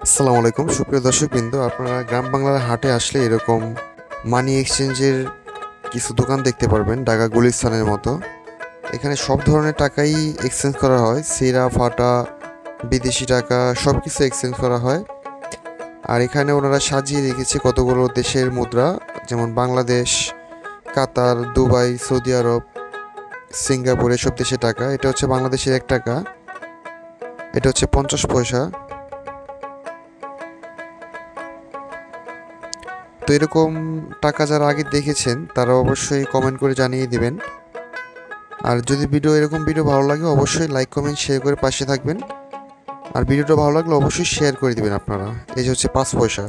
আসসালামু আলাইকুম সুপ্রিয় দর্শকবৃন্দ, আপনারা গ্রাম বাংলার হাটে আসলে এরকম মানি এক্সচেঞ্জের কিছু দোকান দেখতে পারবেন ঢাকা গুলিস্তানের মতো। এখানে সব ধরনের টাকাই এক্সচেঞ্জ করা হয়, সিরা ফাটা বিদেশি টাকা সব কিছু এক্সচেঞ্জ করা হয়। আর এখানে ওনারা সাজিয়ে রেখেছে কতগুলো দেশের মুদ্রা, যেমন বাংলাদেশ, কাতার, দুবাই, সৌদি আরব, সিঙ্গাপুর এসব দেশের টাকা। এটা হচ্ছে বাংলাদেশের 1 টাকা, এটা হচ্ছে 50 পয়সা। তো এরকম টাকা যারা আগে দেখেছেন তারা অবশ্যই কমেন্ট করে জানিয়ে দিবেন। আর যদি এরকম ভিডিও ভালো লাগে অবশ্যই লাইক কমেন্ট শেয়ার করে পাশে থাকবেন। আর ভিডিওটা ভালো লাগলে অবশ্যই শেয়ার করে দিবেন আপনারা। এই যে হচ্ছে 5 পয়সা।